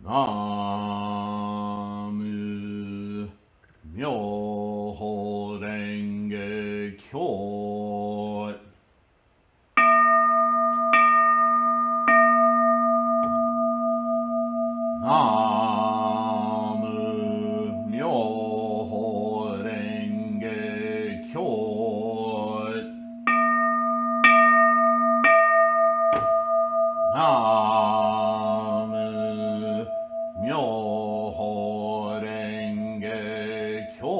Namu Myoho Renge Kyo. Namu Myoho Renge Kyo. Namu Myoho Renge Kyo.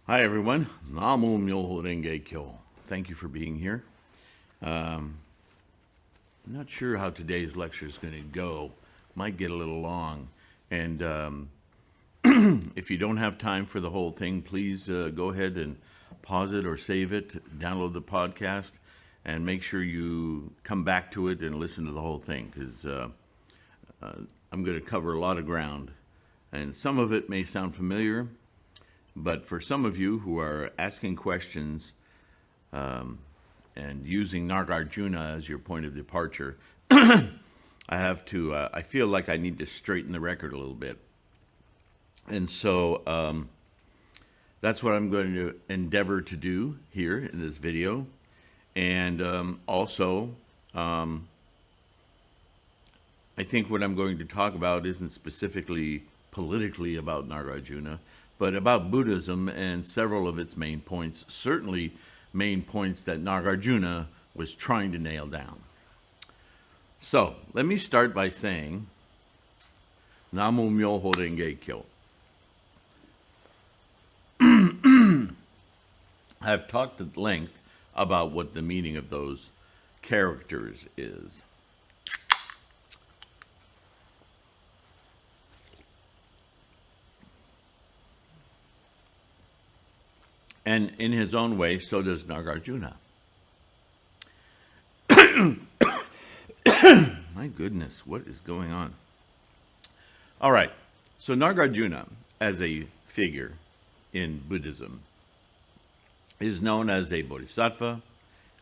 Hi everyone, Namu Myoho Renge Kyo. Thank you for being here. I'm not sure how today's lecture is going to go. Might get a little long. And if you don't have time for the whole thing, please go ahead and pause it or save it, download the podcast, and make sure you come back to it and listen to the whole thing, because I'm going to cover a lot of ground. And some of it may sound familiar, but for some of you who are asking questions and using Nagarjuna as your point of departure, I feel like I need to straighten the record a little bit. And so that's what I'm going to endeavor to do here in this video. And also, I think what I'm going to talk about isn't specifically politically about Nagarjuna, but about Buddhism and several of its main points, certainly main points that Nagarjuna was trying to nail down. So, let me start by saying, Namu Myoho Renge Kyo. I've talked at length about what the meaning of those characters is. And in his own way, so does Nagarjuna. My goodness, what is going on? All right, so Nagarjuna, as a figure in Buddhism, is known as a bodhisattva,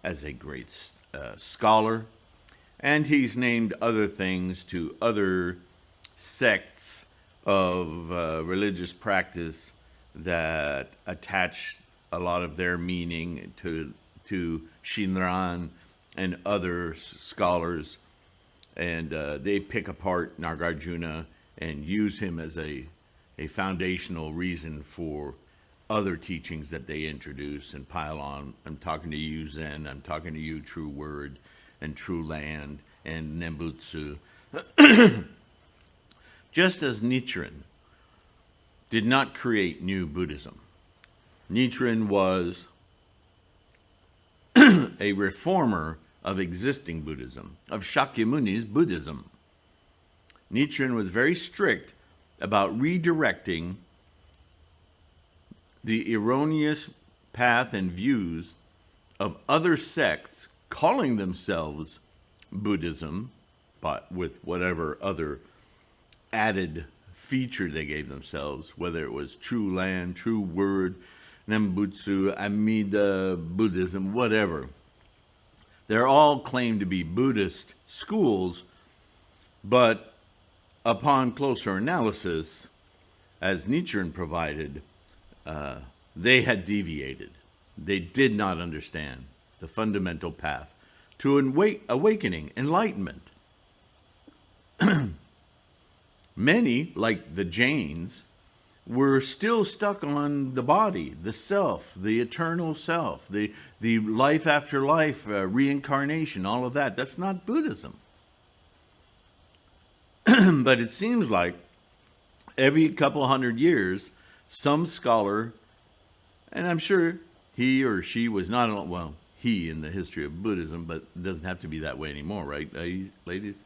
as a great scholar, and he's named other things to other sects of religious practice that attach a lot of their meaning to Shinran and other scholars, and they pick apart Nagarjuna and use him as a foundational reason for other teachings that they introduce and pile on. I'm talking to you, Zen. I'm talking to you, True Word and True Land and Nembutsu. Just as Nichiren did not create new Buddhism. Nichiren was a reformer of existing Buddhism, of Shakyamuni's Buddhism. Nichiren was very strict about redirecting the erroneous path and views of other sects calling themselves Buddhism, but with whatever other added feature they gave themselves, whether it was True Land, True Word, Nembutsu, Amida, Buddhism, whatever. They're all claimed to be Buddhist schools, but upon closer analysis, as Nichiren provided, they had deviated. They did not understand the fundamental path to awakening, enlightenment. Many, like the Jains, were still stuck on the body, the self, the eternal self, the life after life, reincarnation, all of that. That's not Buddhism. But it seems like every couple hundred years, some scholar, and I'm sure he or she was not, well, he in the history of Buddhism, but it doesn't have to be that way anymore, right, ladies?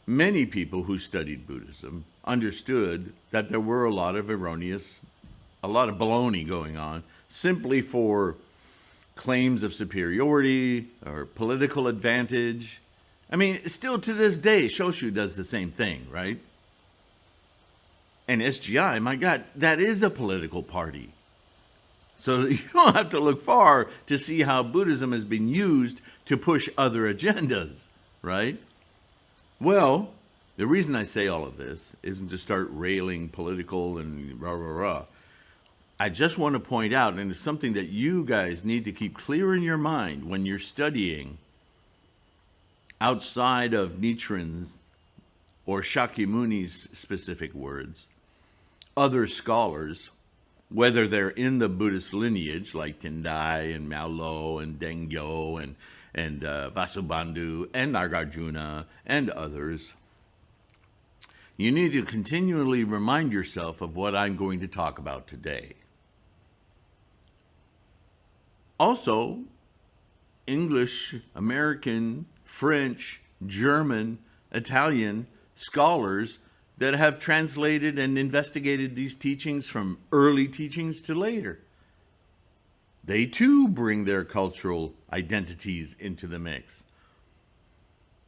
Many people who studied Buddhism understood that there were a lot of baloney going on, simply for claims of superiority or political advantage. I mean, still to this day, Shoshu does the same thing, right? And SGI, my God, that is a political party. So you don't have to look far to see how Buddhism has been used to push other agendas, right? Well, the reason I say all of this isn't to start railing political and rah, rah, rah. I just want to point out, and it's something that you guys need to keep clear in your mind when you're studying outside of Nichiren's or Shakyamuni's specific words, other scholars, whether they're in the Buddhist lineage like Tendai and Miao and Dengyo and Vasubandhu and Nagarjuna and others, you need to continually remind yourself of what I'm going to talk about today. Also, English, American, French, German, Italian scholars that have translated and investigated these teachings from early teachings to later. They too bring their cultural identities into the mix.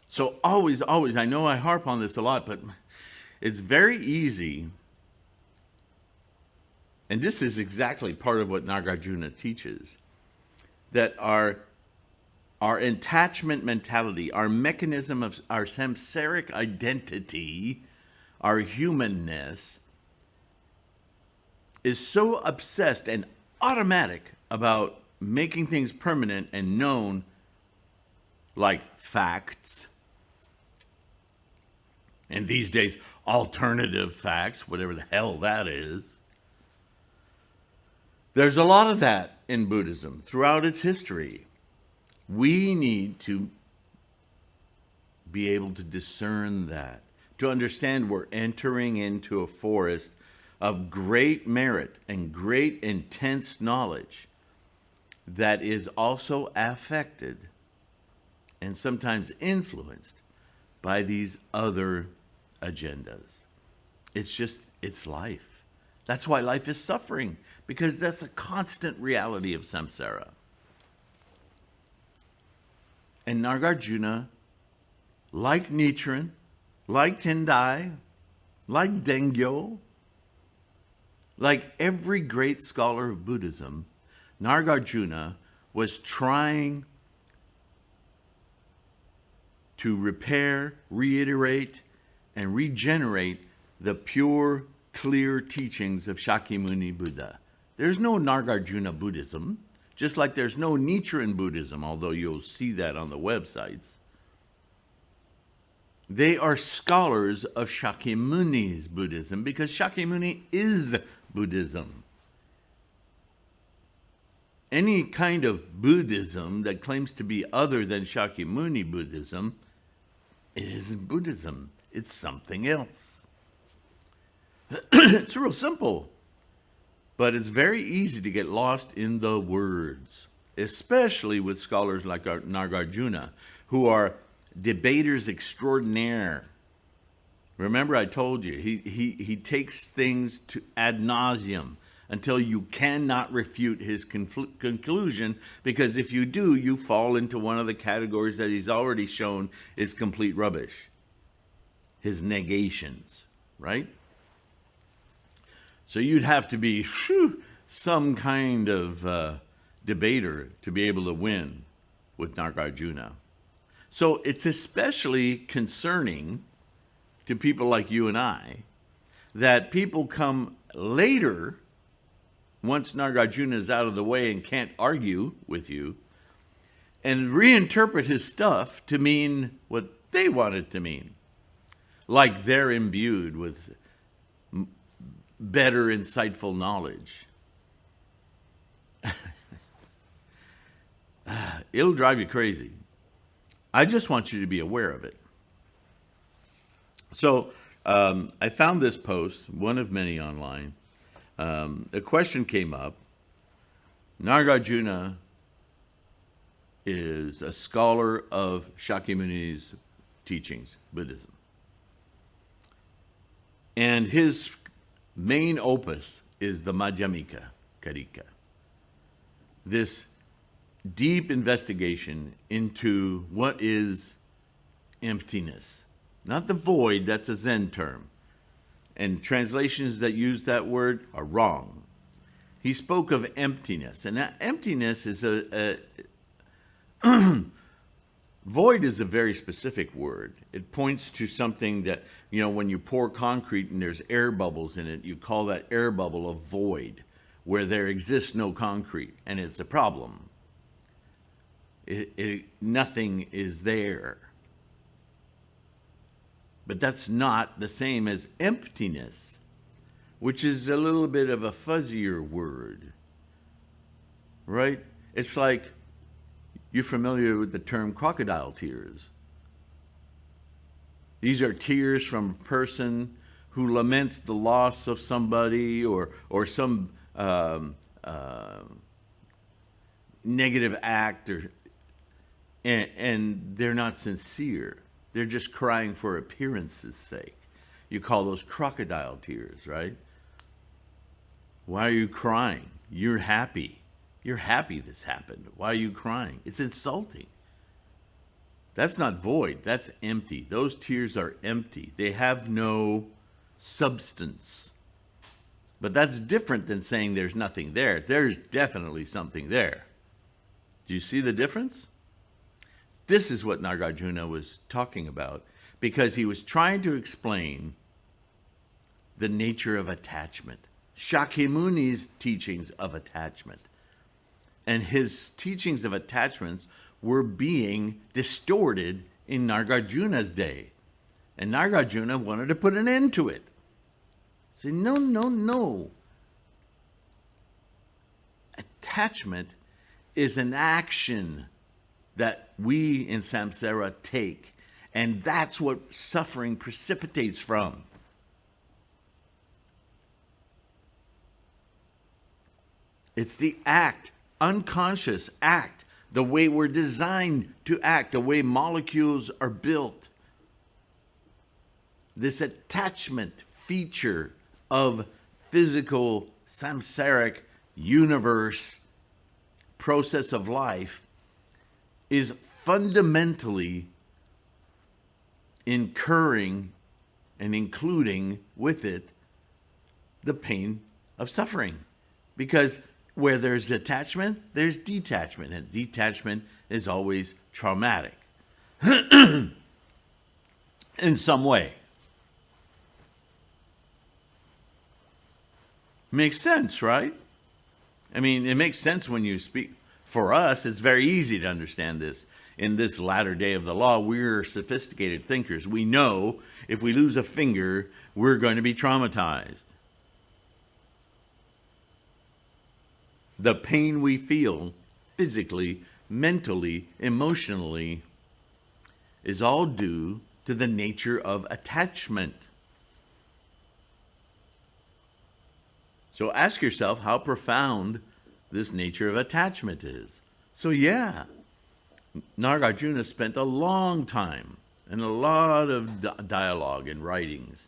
So always, I know I harp on this a lot, but it's very easy, and this is exactly part of what Nagarjuna teaches, that our attachment mentality, our mechanism of our samsaric identity, our humanness, is so obsessed and automatic about making things permanent and known, like facts, and these days, alternative facts, whatever the hell that is. There's a lot of that in Buddhism throughout its history. We need to be able to discern that, to understand we're entering into a forest of great merit and great intense knowledge that is also affected and sometimes influenced by these other agendas. It's life. That's why life is suffering, because that's a constant reality of samsara. And Nagarjuna, like Nichiren, like Tendai, like Dengyo, like every great scholar of Buddhism, Nagarjuna was trying to repair, reiterate, and regenerate the pure, clear teachings of Shakyamuni Buddha. There's no Nagarjuna Buddhism, just like there's no Nichiren Buddhism, although you'll see that on the websites. They are scholars of Shakyamuni's Buddhism because Shakyamuni is Buddhism. Any kind of Buddhism that claims to be other than Shakyamuni Buddhism, it isn't Buddhism. It's something else. It's real simple, but it's very easy to get lost in the words, especially with scholars like Nagarjuna, who are debaters extraordinaire. Remember, I told you, he takes things to ad nauseum until you cannot refute his conclusion, because if you do, you fall into one of the categories that he's already shown is complete rubbish. His negations, right? So you'd have to be some kind of debater to be able to win with Nagarjuna. So it's especially concerning to people like you and I that people come later, once Nagarjuna is out of the way and can't argue with you, and reinterpret his stuff to mean what they want it to mean. Like they're imbued with better, insightful knowledge. It'll drive you crazy. I just want you to be aware of it. So I found this post, one of many online. A question came up. Nagarjuna is a scholar of Shakyamuni's teachings, Buddhism. And his main opus is the Madhyamika Karika. This deep investigation into what is emptiness. Not the void, that's a Zen term. and translations that use that word are wrong. He spoke of emptiness, and that emptiness is void is a very specific word. It points to something that, when you pour concrete and there's air bubbles in it, you call that air bubble a void, where there exists no concrete, and it's a problem. Nothing is there. But that's not the same as emptiness, which is a little bit of a fuzzier word, right? It's like, you're familiar with the term crocodile tears. These are tears from a person who laments the loss of somebody or some negative act, and they're not sincere. They're just crying for appearance's sake. You call those crocodile tears, right? Why are you crying? You're happy. You're happy this happened. Why are you crying? It's insulting. That's not void. That's empty. Those tears are empty. They have no substance. But that's different than saying there's nothing there. There's definitely something there. Do you see the difference? This is what Nagarjuna was talking about, because he was trying to explain the nature of attachment. Shakyamuni's teachings of attachment. And his teachings of attachments were being distorted in Nagarjuna's day. And Nagarjuna wanted to put an end to it. Say, no. Attachment is an action that we in samsara take. And that's what suffering precipitates from. It's the act, unconscious act, the way we're designed to act, the way molecules are built. This attachment feature of physical samsaric universe process of life is fundamentally incurring and including with it the pain of suffering. Because where there's attachment, there's detachment. And detachment is always traumatic in some way. Makes sense, right? I mean, it makes sense when you speak. For us, it's very easy to understand this. In this latter day of the law, we're sophisticated thinkers. We know if we lose a finger, we're going to be traumatized. The pain we feel physically, mentally, emotionally is all due to the nature of attachment. So ask yourself how profound this nature of attachment is. So yeah, Nagarjuna spent a long time and a lot of dialogue and writings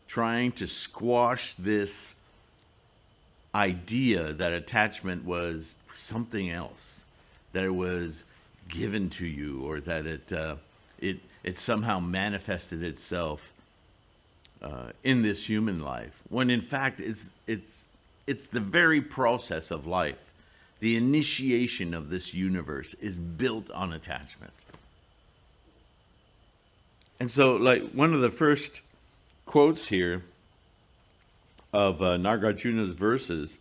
trying to squash this idea that attachment was something else, that it was given to you, or that it somehow manifested itself in this human life, when in fact it's the very process of life. The initiation of this universe is built on attachment. And so, like, one of the first quotes here of Nagarjuna's verses,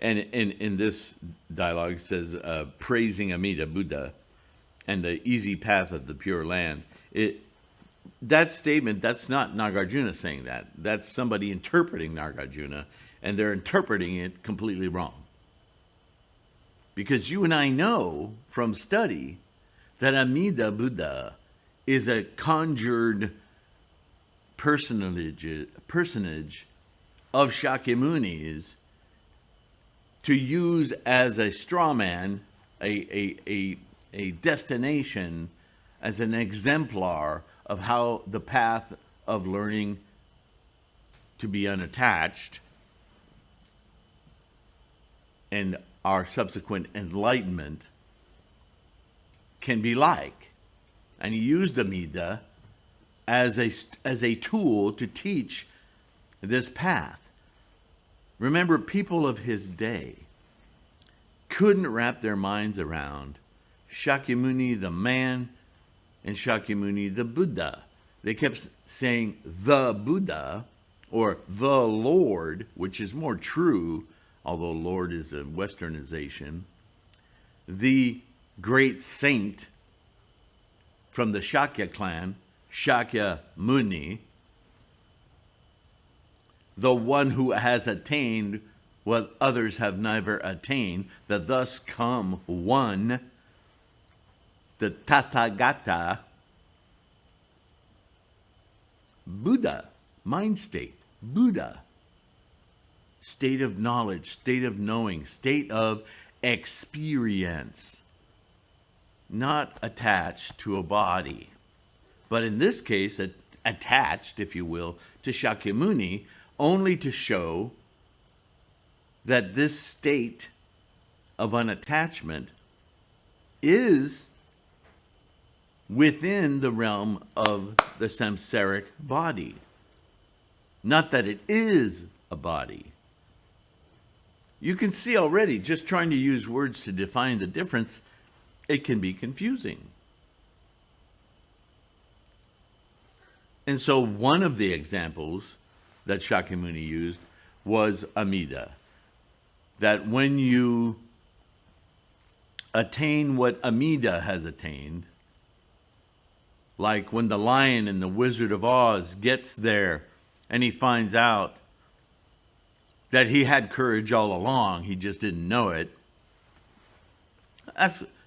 and in this dialogue says, praising Amida, Buddha, and the easy path of the Pure Land. That statement, that's not Nagarjuna saying that. That's somebody interpreting Nagarjuna, and they're interpreting it completely wrong. Because you and I know from study that Amida Buddha is a conjured personage of Shakyamuni's to use as a straw man, a destination, as an exemplar of how the path of learning to be unattached and our subsequent enlightenment can be like. And he used Amida as a tool to teach this path. Remember, people of his day couldn't wrap their minds around Shakyamuni the man and Shakyamuni the Buddha. They kept saying the Buddha or the Lord, which is more true, although Lord is a westernization. The great saint from the Shakya clan, Shakyamuni, the one who has attained what others have never attained, the thus come one, the Tathagata, Buddha, mind state, Buddha, state of knowledge, state of knowing, state of experience, not attached to a body, but in this case, attached, if you will, to Shakyamuni, only to show that this state of unattachment is within the realm of the samsaric body. Not that it is a body. You can see already, just trying to use words to define the difference, it can be confusing. And so one of the examples that Shakyamuni used was Amida. That when you attain what Amida has attained, like when the lion in the Wizard of Oz gets there and he finds out that he had courage all along, he just didn't know it.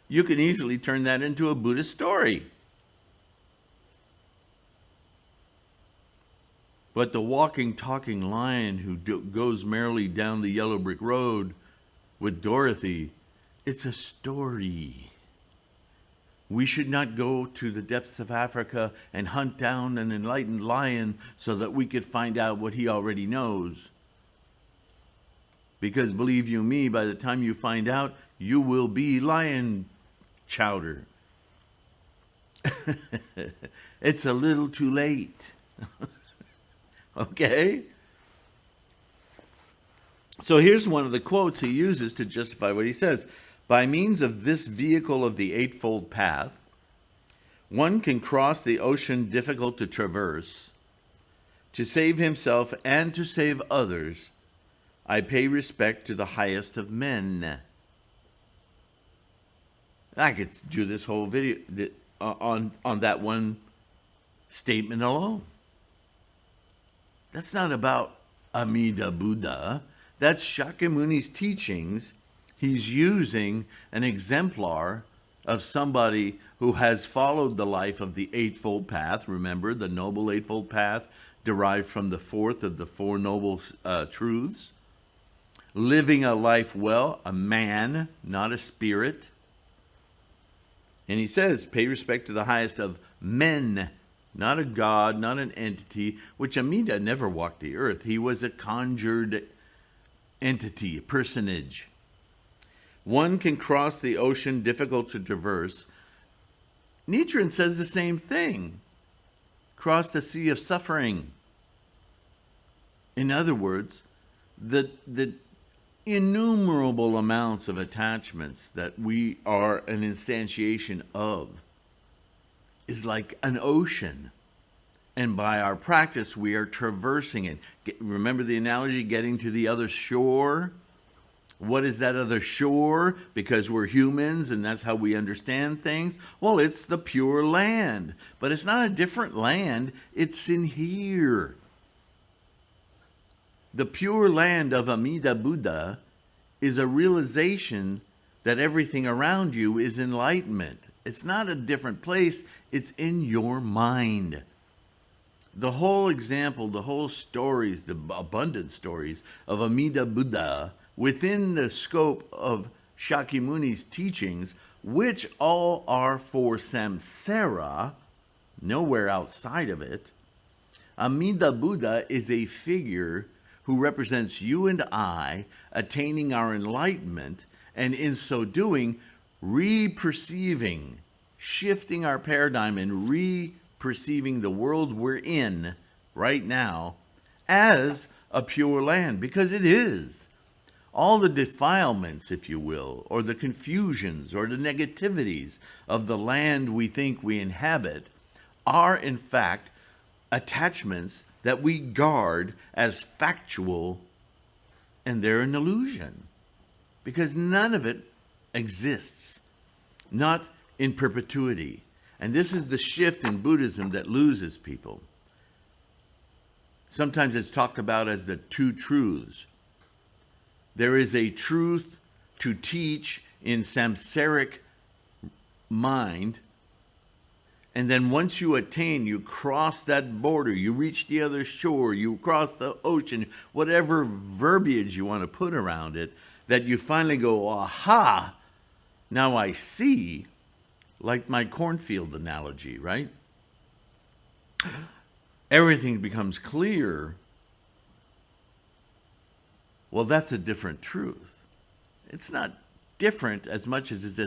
You can easily turn that into a Buddhist story. But the walking, talking lion who goes merrily down the yellow brick road with Dorothy, it's a story. We should not go to the depths of Africa and hunt down an enlightened lion so that we could find out what he already knows. Because believe you me, by the time you find out, you will be lion chowder. It's a little too late. Okay? So here's one of the quotes he uses to justify what he says. By means of this vehicle of the Eightfold Path, one can cross the ocean difficult to traverse. To save himself and to save others, I pay respect to the highest of men. I could do this whole video on that one statement alone. That's not about Amida Buddha. That's Shakyamuni's teachings. He's using an exemplar of somebody who has followed the life of the Eightfold Path. Remember, the Noble Eightfold Path derived from the fourth of the Four Noble Truths. Living a life well, a man, not a spirit. And he says, pay respect to the highest of men, not a god, not an entity, which Amida never walked the earth. He was a conjured entity, a personage. One can cross the ocean difficult to traverse. Nichiren says the same thing. Cross the sea of suffering. In other words, the innumerable amounts of attachments that we are an instantiation of is like an ocean. And by our practice, we are traversing it. Remember the analogy, getting to the other shore? What is that other shore? Because we're humans and that's how we understand things. Well, it's the pure land. But it's not a different land. It's in here. The pure land of Amida Buddha is a realization that everything around you is enlightenment. It's not a different place. It's in your mind. The whole example, the whole stories, the abundant stories of Amida Buddha within the scope of Shakyamuni's teachings, which all are for samsara, nowhere outside of it. Amida Buddha is a figure who represents you and I attaining our enlightenment, and in so doing, re-perceiving, shifting our paradigm and re-perceiving the world we're in right now as a pure land, because it is. All the defilements, if you will, or the confusions or the negativities of the land we think we inhabit are in fact attachments that we guard as factual, and they're an illusion because none of it exists, not in perpetuity. And this is the shift in Buddhism that loses people. Sometimes it's talked about as the two truths. There is a truth to teach in samsaric mind, and then once you attain, you cross that border, you reach the other shore, you cross the ocean, whatever verbiage you want to put around it, that you finally go, aha, now I see, like my cornfield analogy, right? Everything becomes clear. Well, that's a different truth. It's not different as much as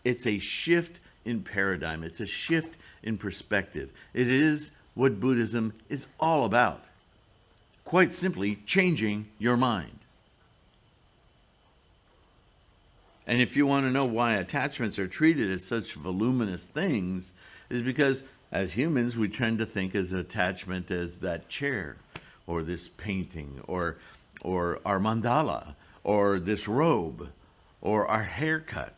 it's a shift in paradigm. It's a shift in perspective. It is what Buddhism is all about. Quite simply, changing your mind. And if you want to know why attachments are treated as such voluminous things, is because as humans, we tend to think as attachment as that chair, or this painting, or our mandala, or this robe, or our haircut.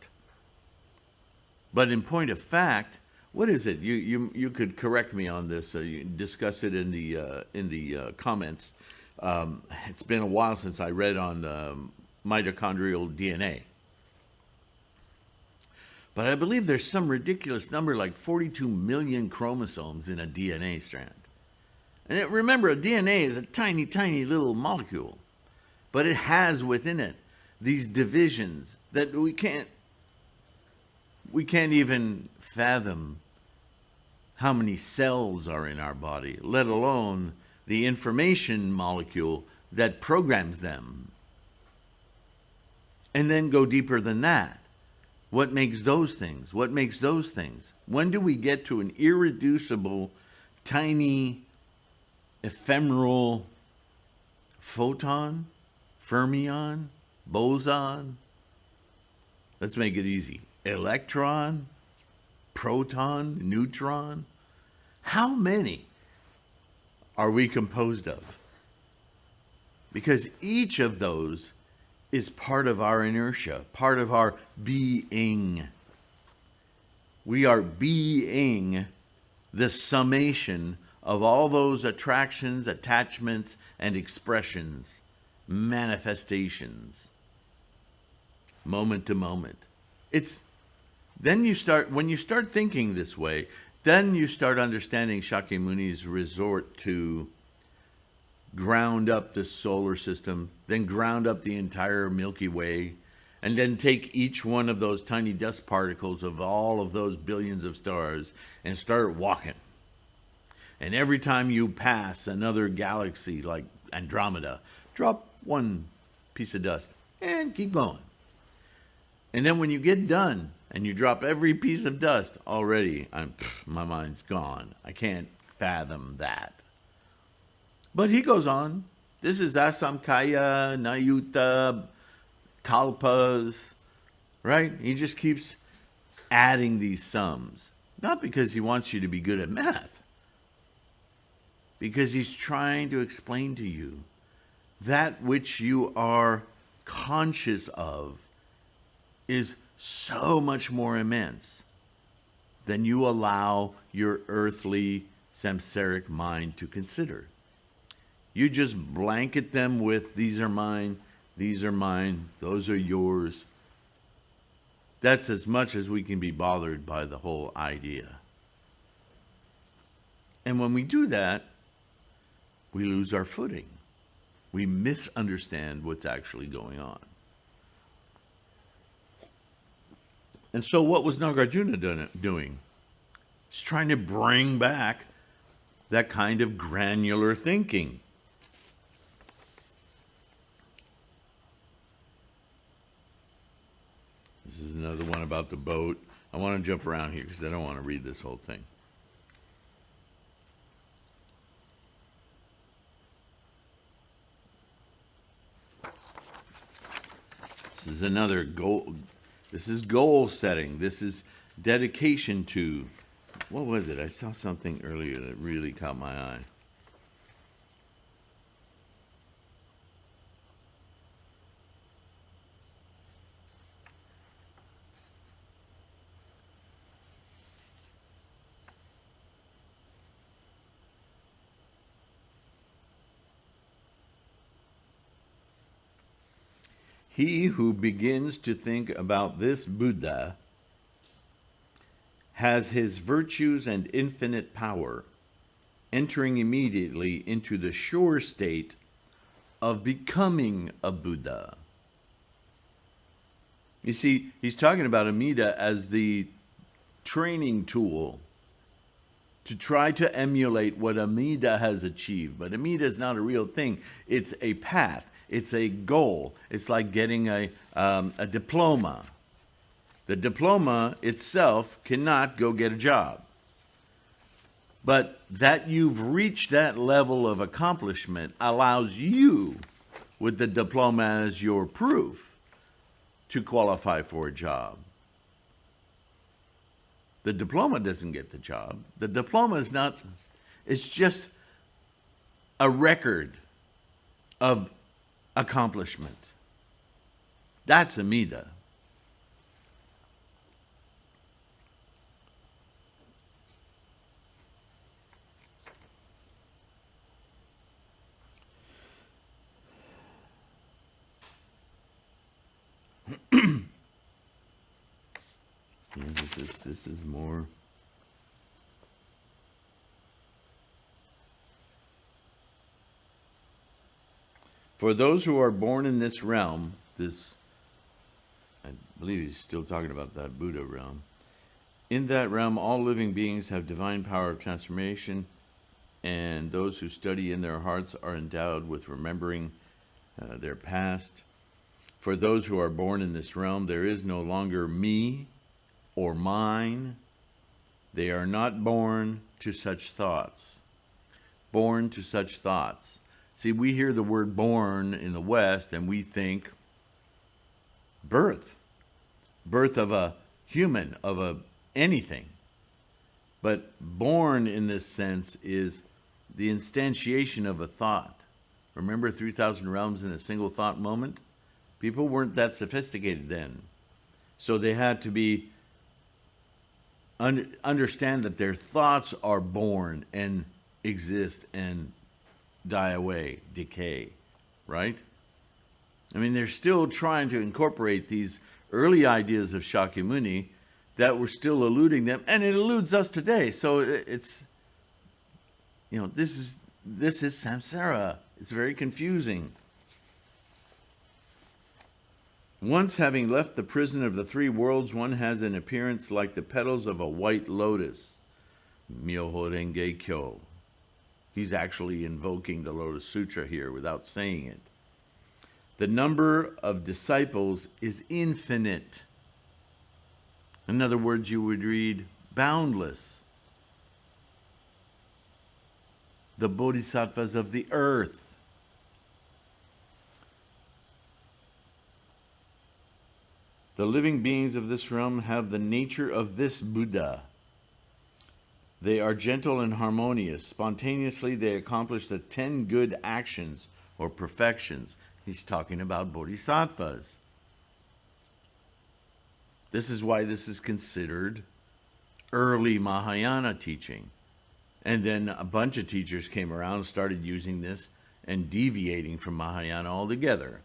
But in point of fact, what is it? You could correct me on this. You discuss it in the comments. It's been a while since I read on mitochondrial DNA. But I believe there's some ridiculous number, like 42 million chromosomes in a DNA strand. And remember, a DNA is a tiny, tiny little molecule. But it has within it these divisions that we can't even fathom how many cells are in our body, let alone the information molecule that programs them. And then go deeper than that. What makes those things? What makes those things? When do we get to an irreducible, tiny, ephemeral photon, fermion, boson? Let's make it easy. Electron, proton, neutron. How many are we composed of? Because each of those is part of our inertia, part of our being. We are being the summation of all those attractions, attachments, and expressions, manifestations, moment to moment. When you start thinking this way, then you start understanding Shakyamuni's resort to ground up the solar system, then ground up the entire Milky Way, and then take each one of those tiny dust particles of all of those billions of stars and start walking. And every time you pass another galaxy like Andromeda, drop one piece of dust and keep going. And then when you get done and you drop every piece of dust, already my mind's gone. I can't fathom that. But he goes on. This is Asamkaya, Nayuta, Kalpas, right? He just keeps adding these sums. Not because he wants you to be good at math. Because he's trying to explain to you that which you are conscious of is so much more immense than you allow your earthly samsaric mind to consider. You just blanket them with, these are mine, those are yours. That's as much as we can be bothered by the whole idea. And when we do that, we lose our footing. We misunderstand what's actually going on. And so what was Nagarjuna doing? He's trying to bring back that kind of granular thinking. This is another one about the boat. I want to jump around here because I don't want to read this whole thing. This is another goal. This is goal setting. This is dedication to, what was it? I saw something earlier that really caught my eye. He who begins to think about this Buddha has his virtues and infinite power, entering immediately into the sure state of becoming a Buddha. You see, he's talking about Amida as the training tool to try to emulate what Amida has achieved. But Amida is not a real thing. It's a path. It's a goal. It's like getting a diploma. The diploma itself cannot go get a job. But that you've reached that level of accomplishment allows you, with the diploma as your proof, to qualify for a job. The diploma doesn't get the job. The diploma is not, it's just a record of accomplishment. That's Amida. This is more. For those who are born in this realm, this, I believe he's still talking about that Buddha realm. In that realm, all living beings have divine power of transformation, and those who study in their hearts are endowed with remembering their past. For those who are born in this realm, there is no longer me or mine. They are not born to such thoughts. Born to such thoughts. See, we hear the word born in the West and we think birth. Birth of a human, of a anything. But born in this sense is the instantiation of a thought. Remember 3,000 realms in a single thought moment? People weren't that sophisticated then. So they had to be understand that their thoughts are born and exist and die away, decay, right? I mean, they're still trying to incorporate these early ideas of Shakyamuni that were still eluding them, and it eludes us today. So it's, you know, this is samsara. It's very confusing. Once having left the prison of the three worlds, one has an appearance like the petals of a white lotus. Myoho Renge Kyo. He's actually invoking the Lotus Sutra here without saying it. The number of disciples is infinite. In other words, you would read boundless. The bodhisattvas of the earth. The living beings of this realm have the nature of this Buddha. They are gentle and harmonious. Spontaneously, they accomplish the 10 good actions or perfections. He's talking about bodhisattvas. This is why this is considered early Mahayana teaching. And then a bunch of teachers came around and started using this and deviating from Mahayana altogether.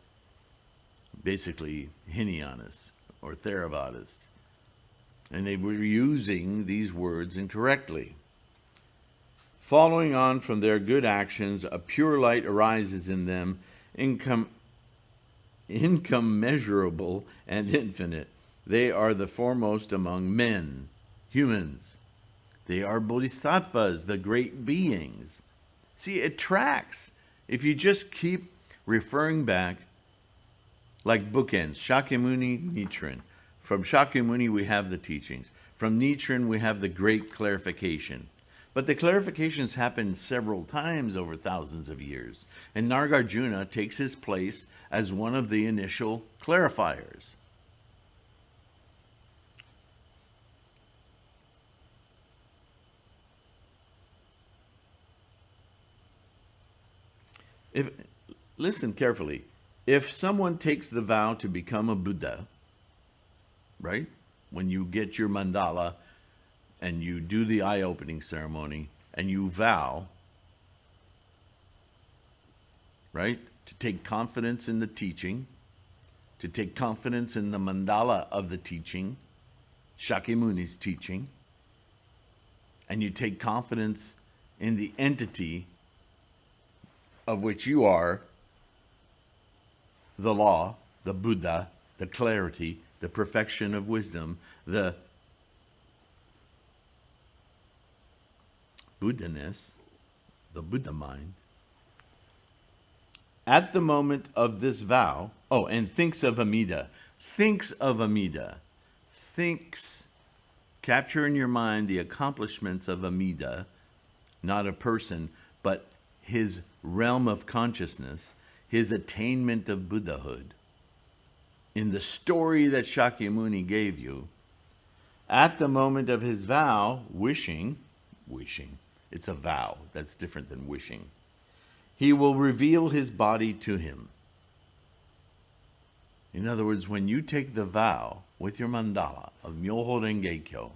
Basically, Hinayanists or Theravadists. And they were using these words incorrectly. Following on from their good actions, a pure light arises in them, incommensurable and infinite. They are the foremost among men, humans. They are bodhisattvas, the great beings. See, it tracks. If you just keep referring back, like bookends, Shakyamuni, Nichiren. From Shakyamuni, we have the teachings. From Nichiren, we have the great clarification. But the clarifications happened several times over thousands of years. And Nagarjuna takes his place as one of the initial clarifiers. Listen carefully. If someone takes the vow to become a Buddha, right? When you get your mandala and you do the eye-opening ceremony and you vow, right? To take confidence in the teaching, to take confidence in the mandala of the teaching, Shakyamuni's teaching, and you take confidence in the entity of which you are the law, the Buddha, the clarity, the perfection of wisdom, the Buddha-ness, the Buddha mind. At the moment of this vow, and thinks of Amida. Thinks of Amida. Capture in your mind the accomplishments of Amida, not a person, but his realm of consciousness, his attainment of Buddhahood. In the story that Shakyamuni gave you, at the moment of his vow, wishing, it's a vow, that's different than wishing, he will reveal his body to him. In other words, when you take the vow with your mandala of Myoho Renge Kyo,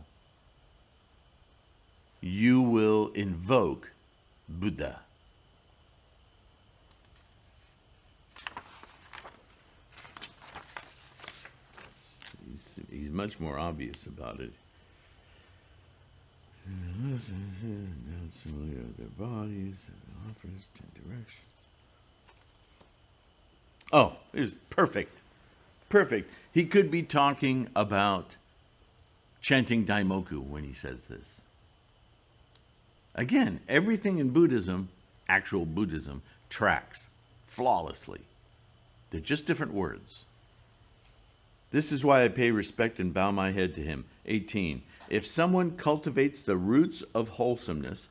you will invoke Buddha. He's much more obvious about it. Familiar with their bodies and offers 10 directions. Oh, it's perfect. Perfect. He could be talking about chanting Daimoku when he says this. Again, everything in Buddhism, actual Buddhism, tracks flawlessly. They're just different words. This is why I pay respect and bow my head to him. 18. If someone cultivates the roots of wholesomeness,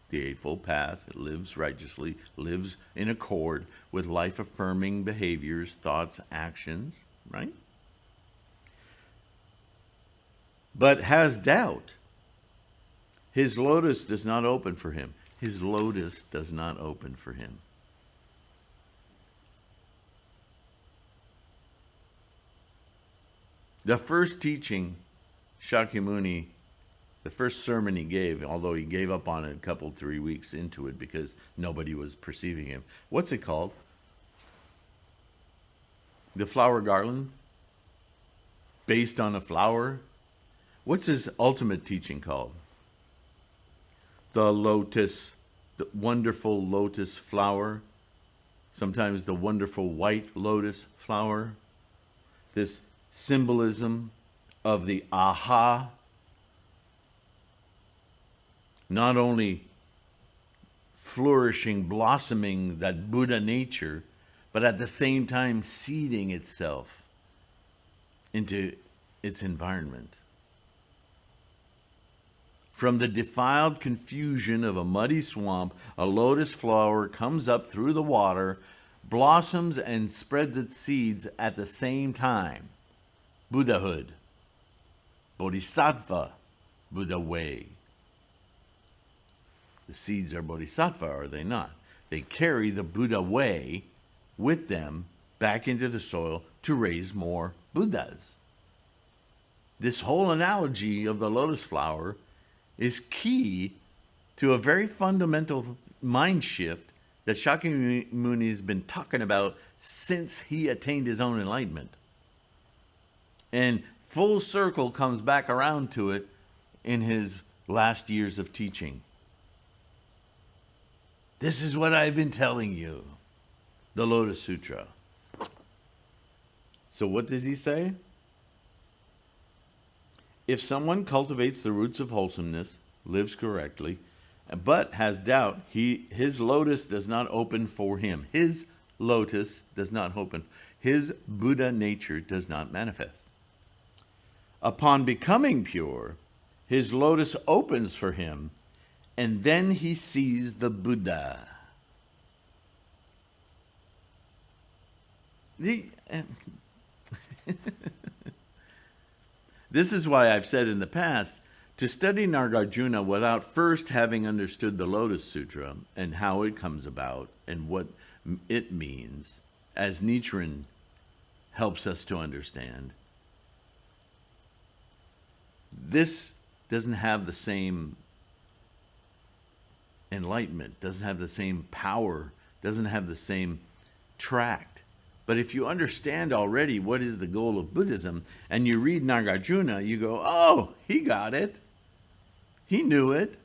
the Eightfold Path, lives righteously, lives in accord with life-affirming behaviors, thoughts, actions, right? But has doubt, his lotus does not open for him. His lotus does not open for him. The first teaching, Shakyamuni, the first sermon he gave, although he gave up on it a couple, 3 weeks into it because nobody was perceiving him. What's it called? The flower garland? Based on a flower? What's his ultimate teaching called? The lotus, the wonderful lotus flower. Sometimes the wonderful white lotus flower. This symbolism of the aha, not only flourishing, blossoming that Buddha nature, but at the same time seeding itself into its environment. From the defiled confusion of a muddy swamp, a lotus flower comes up through the water, blossoms and spreads its seeds at the same time. Buddhahood, Bodhisattva, Buddha way. The seeds are Bodhisattva, are they not? They carry the Buddha way with them back into the soil to raise more Buddhas. This whole analogy of the lotus flower is key to a very fundamental mind shift that Shakyamuni has been talking about since he attained his own enlightenment. And full circle comes back around to it in his last years of teaching. This is what I've been telling you. The Lotus Sutra. So what does he say? If someone cultivates the roots of wholesomeness, lives correctly, but has doubt, his lotus does not open for him. His lotus does not open. His Buddha nature does not manifest. Upon becoming pure, his lotus opens for him, and then he sees the Buddha. The, this is why I've said in the past, to study Nagarjuna without first having understood the Lotus Sutra and how it comes about and what it means, as Nichiren helps us to understand, this doesn't have the same enlightenment, doesn't have the same power, doesn't have the same tract. But if you understand already what is the goal of Buddhism, and you read Nagarjuna, you go, oh, he got it. He knew it.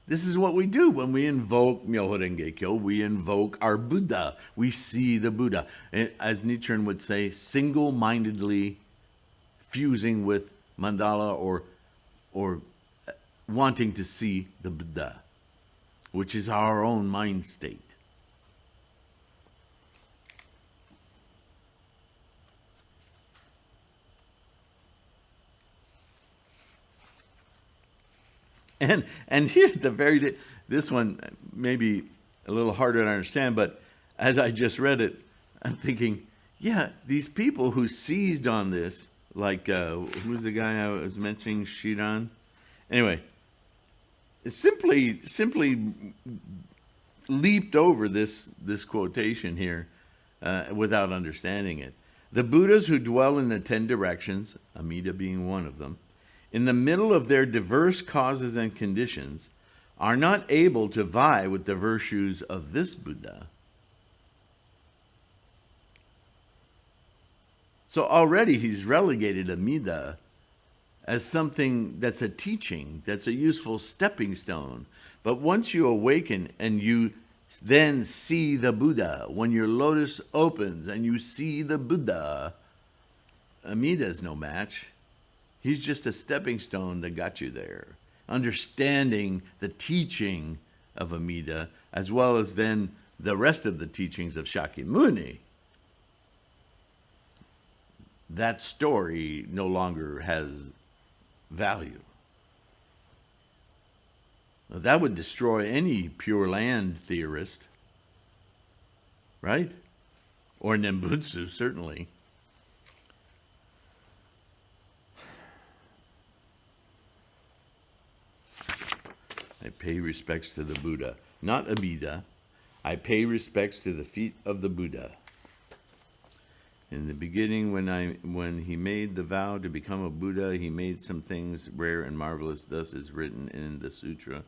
This is what we do when we invoke Myoho Renge Kyo. We invoke our Buddha. We see the Buddha. And as Nichiren would say, single-mindedly fusing with mandala or wanting to see the Buddha, which is our own mind state. And here at the very, this one may be a little harder to understand, but as I just read it, I'm thinking, yeah, these people who seized on this, like, who's the guy I was mentioning, Shiran? Anyway, simply leaped over this quotation here without understanding it. The Buddhas who dwell in the 10 directions, Amida being one of them, in the middle of their diverse causes and conditions, are not able to vie with the virtues of this Buddha. So already he's relegated Amida as something that's a teaching, that's a useful stepping stone. But once you awaken and you then see the Buddha, when your lotus opens and you see the Buddha, Amida is no match. He's just a stepping stone that got you there. Understanding the teaching of Amida, as well as then the rest of the teachings of Shakyamuni, that story no longer has value. Now, that would destroy any Pure Land theorist, right? Or Nembutsu, certainly. I pay respects to the Buddha, not Amida. I pay respects to the feet of the Buddha. In the beginning, when he made the vow to become a Buddha, he made some things rare and marvelous. Thus is written in the sutra.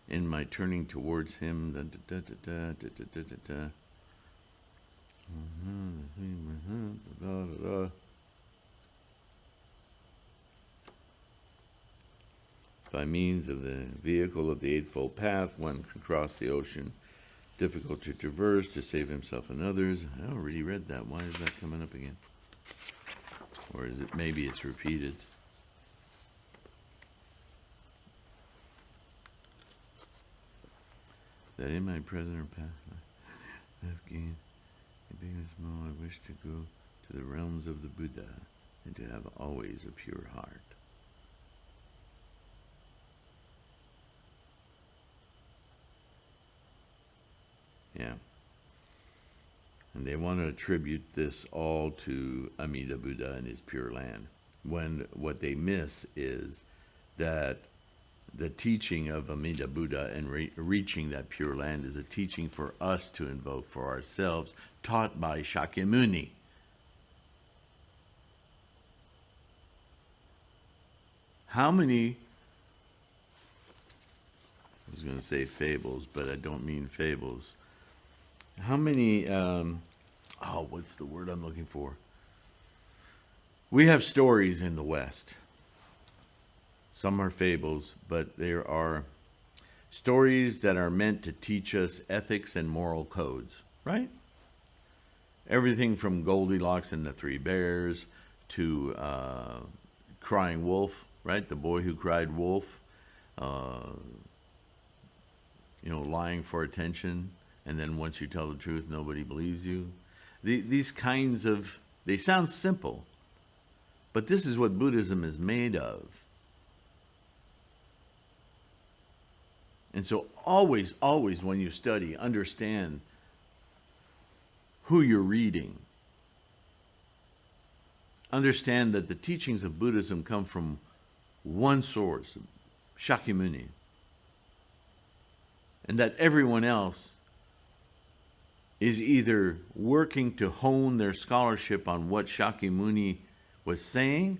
In my turning towards him, by means of the vehicle of the Eightfold Path, one can cross the ocean, difficult to traverse, to save himself and others. I already read that. Why is that coming up again? Or is it, maybe it's repeated? That in my present path I have gained a big and small, I wish to go to the realms of the Buddha and to have always a pure heart. Yeah. And they want to attribute this all to Amida Buddha and his Pure Land, when what they miss is that the teaching of Amida Buddha and reaching that Pure Land is a teaching for us to invoke for ourselves, taught by Shakyamuni. How many, I was going to say fables, but I don't mean fables. How many, what's the word I'm looking for? We have stories in the West. Some are fables, but there are stories that are meant to teach us ethics and moral codes, right? Everything from Goldilocks and the Three Bears to Crying Wolf, right? The boy who cried wolf, lying for attention. And then once you tell the truth, nobody believes you. These kinds of, they sound simple, but this is what Buddhism is made of. And so always when you study, understand who you're reading. Understand that the teachings of Buddhism come from one source, Shakyamuni, and that everyone else is either working to hone their scholarship on what Shakyamuni was saying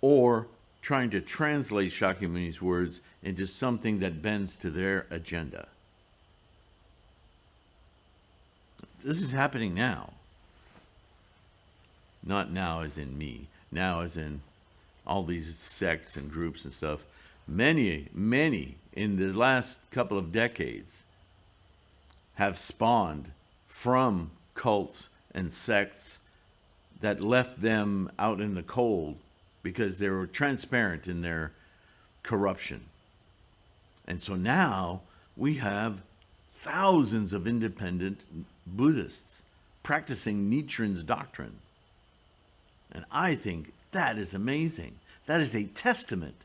or trying to translate Shakyamuni's words into something that bends to their agenda. This is happening now. Not now as in me, now as in all these sects and groups and stuff. Many in the last couple of decades have spawned from cults and sects that left them out in the cold because they were transparent in their corruption. And so now we have thousands of independent Buddhists practicing Nichiren's doctrine. And I think that is amazing. That is a testament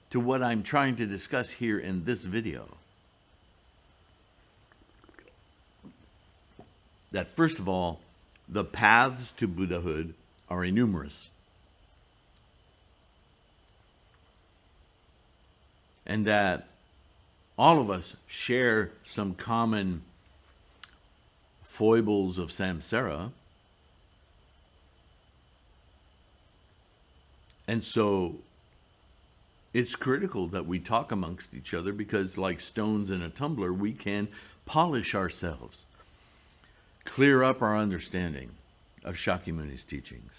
to what I'm trying to discuss here in this video. That first of all, the paths to Buddhahood are numerous. And that all of us share some common foibles of samsara. And so it's critical that we talk amongst each other because, like stones in a tumbler, we can polish ourselves, clear up our understanding of Shakyamuni's teachings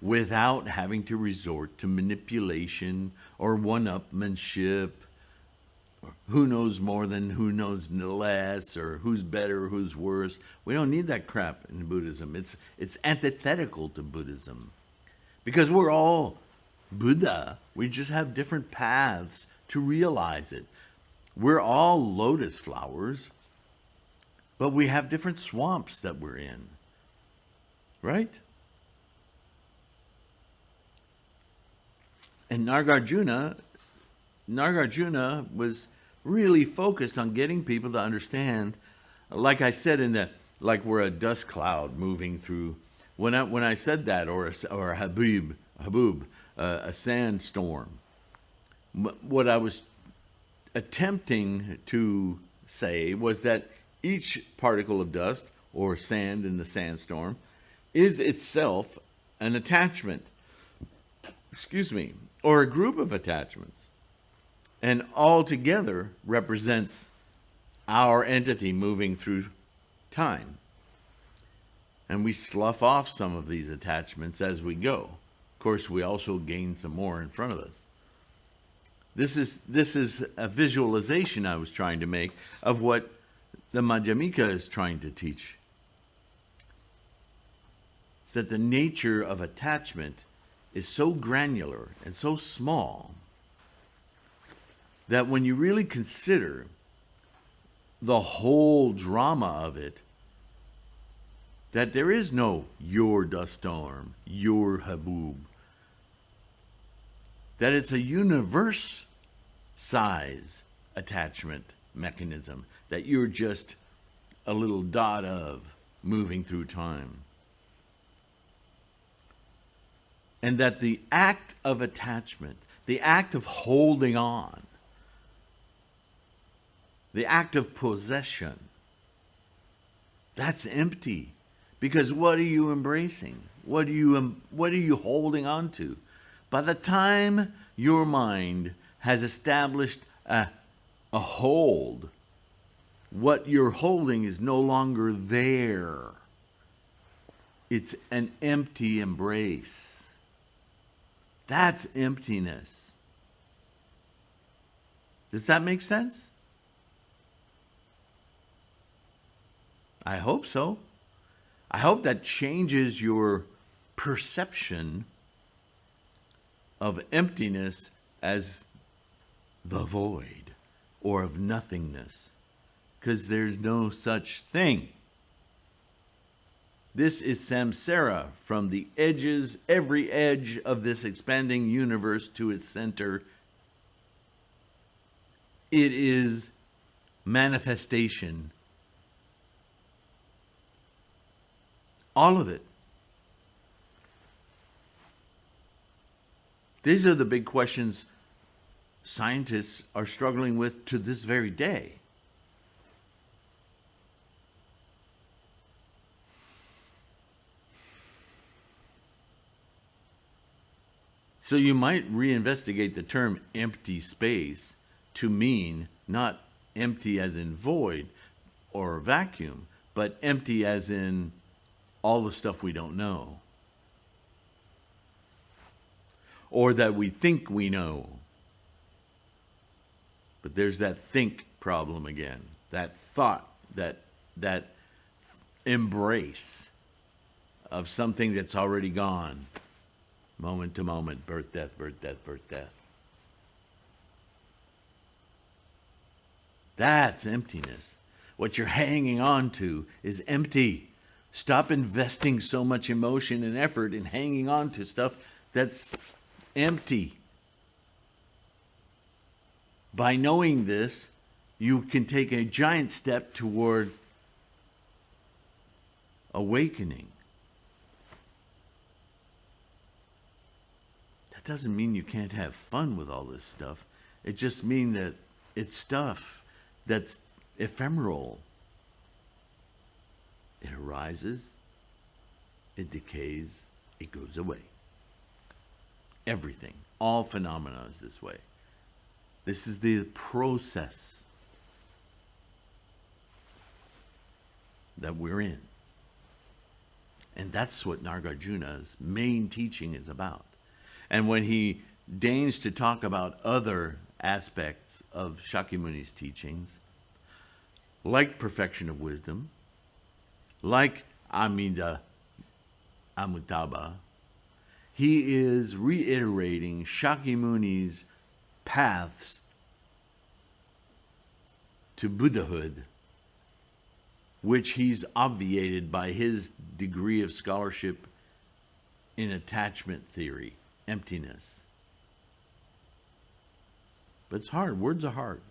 without having to resort to manipulation or one-upmanship, or who knows more than who knows less, or who's better or who's worse. We don't need that crap in Buddhism. It's antithetical to Buddhism because we're all Buddha. We just have different paths to realize it. We're all lotus flowers, but we have different swamps that we're in, right? And Nagarjuna was really focused on getting people to understand, like I said, like we're a dust cloud moving through. When I said that, or a haboob, a sandstorm, what I was attempting to say was that each particle of dust or sand in the sandstorm is itself an attachment, or a group of attachments, and all together represents our entity moving through time. And we slough off some of these attachments as we go. Of course, we also gain some more in front of us. This is a visualization I was trying to make of what the Madhyamika is trying to teach. It's that the nature of attachment is so granular and so small that when you really consider the whole drama of it, that there is no your dust storm, your haboob, that it's a universe size attachment mechanism, that you're just a little dot of moving through time. And that the act of attachment, the act of holding on, the act of possession, that's empty. Because what are you embracing? What are you holding on to? By the time your mind has established a hold, what you're holding is no longer there. It's an empty embrace. That's emptiness. Does that make sense? I hope so. I hope that changes your perception of emptiness as the void or of nothingness, because there's no such thing. This is samsara, from the edges, every edge of this expanding universe to its center. It is manifestation All of it. These are the big questions scientists are struggling with to this very day. So you might reinvestigate the term empty space to mean not empty as in void or vacuum, but empty as in all the stuff we don't know. Or that we think we know. But there's that think problem again. That thought, that embrace of something that's already gone. Moment to moment, birth, death, birth, death, birth, death. That's emptiness. What you're hanging on to is empty. Stop investing so much emotion and effort in hanging on to stuff that's empty. By knowing this, you can take a giant step toward awakening. That doesn't mean you can't have fun with all this stuff. It just means that it's stuff that's ephemeral. It arises, it decays, it goes away. Everything, all phenomena is this way. This is the process that we're in. And that's what Nagarjuna's main teaching is about. And when he deigns to talk about other aspects of Shakyamuni's teachings, like perfection of wisdom, like Amida, Amitabha, he is reiterating Shakyamuni's paths to Buddhahood, which he's obviated by his degree of scholarship in attachment theory, emptiness. But it's hard. Words are hard.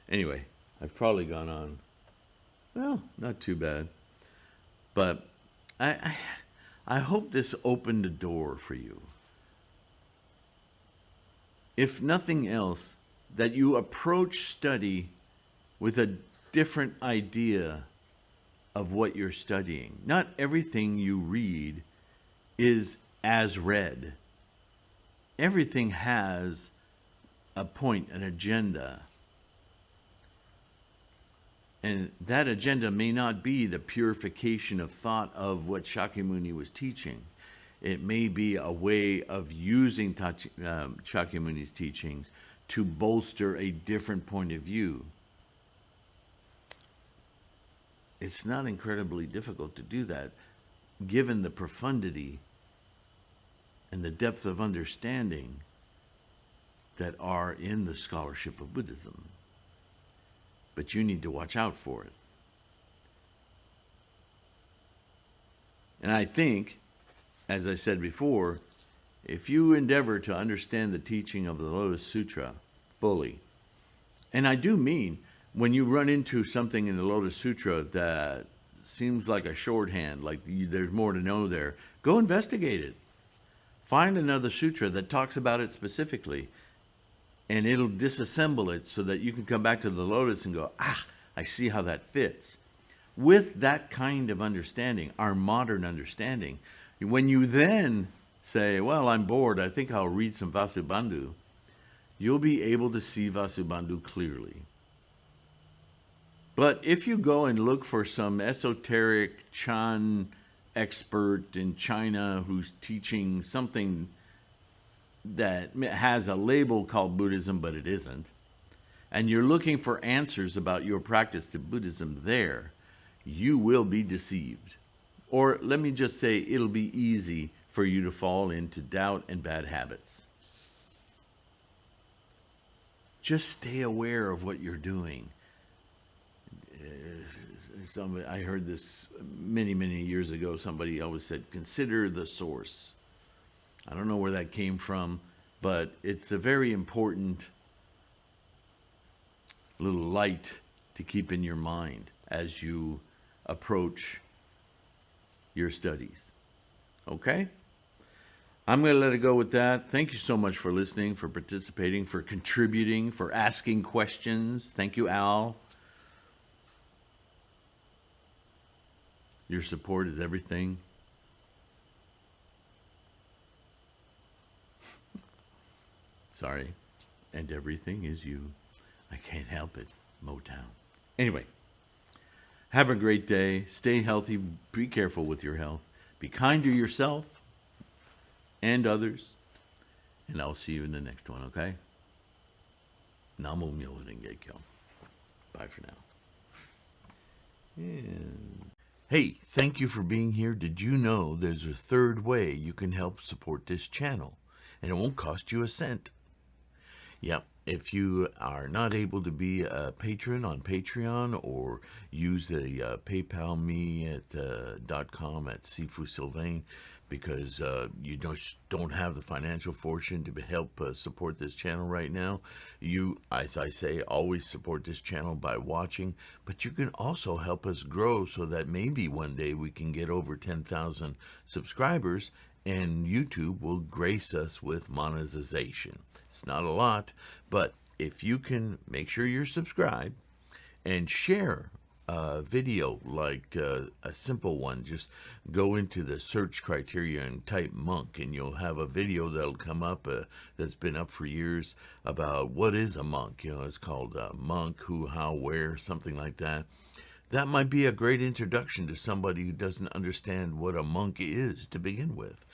Anyway, I've probably gone on, well, not too bad. But I hope this opened a door for you. If nothing else, that you approach study with a different idea of what you're studying. Not everything you read is as read. Everything has a point, an agenda. And that agenda may not be the purification of thought of what Shakyamuni was teaching. It may be a way of using Shakyamuni's teachings to bolster a different point of view. It's not incredibly difficult to do that, given the profundity and the depth of understanding that are in the scholarship of Buddhism. But you need to watch out for it. And I think, as I said before, if you endeavor to understand the teaching of the Lotus Sutra fully, and I do mean when you run into something in the Lotus Sutra that seems like a shorthand, like there's more to know there, go investigate it. Find another sutra that talks about it specifically, and it'll disassemble it so that you can come back to the Lotus and go, I see how that fits. With that kind of understanding, our modern understanding, when you then say, well, I'm bored, I think I'll read some Vasubandhu, you'll be able to see Vasubandhu clearly. But if you go and look for some esoteric Chan expert in China who's teaching something that has a label called Buddhism, but it isn't, and you're looking for answers about your practice to Buddhism there, you will be deceived. Or let me just say, it'll be easy for you to fall into doubt and bad habits. Just stay aware of what you're doing. I heard this many, many years ago. Somebody always said, consider the source. I don't know where that came from, but it's a very important little light to keep in your mind as you approach your studies. Okay? I'm going to let it go with that. Thank you so much for listening, for participating, for contributing, for asking questions. Thank you, Al. Your support is everything. Sorry. And everything is you. I can't help it. Motown. Anyway, have a great day. Stay healthy. Be careful with your health. Be kind to yourself and others. And I'll see you in the next one, okay? Namo Myoho Renge Kyo. Bye for now. And hey, thank you for being here. Did you know there's a third way you can help support this channel? And it won't cost you a cent. Yep. If you are not able to be a patron on Patreon or use the PayPal me at .com at Sifu Sylvain because you don't have the financial fortune to help support this channel right now, you, as I say, always support this channel by watching, but you can also help us grow so that maybe one day we can get over 10,000 subscribers and YouTube will grace us with monetization. It's not a lot, but if you can make sure you're subscribed and share a video like a simple one, just go into the search criteria and type monk and you'll have a video that'll come up that's been up for years about what is a monk. You know, it's called monk, who, how, where, something like that. That might be a great introduction to somebody who doesn't understand what a monk is to begin with.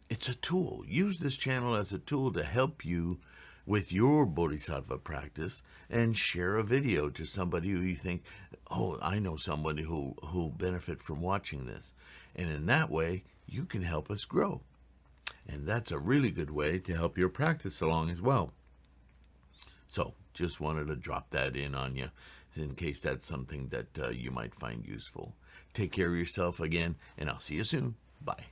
It's a tool. Use this channel as a tool to help you with your bodhisattva practice and share a video to somebody who you think, oh, I know somebody who'll benefit from watching this. And in that way, you can help us grow. And that's a really good way to help your practice along as well. So just wanted to drop that in on you in case that's something that you might find useful. Take care of yourself again, and I'll see you soon. Bye.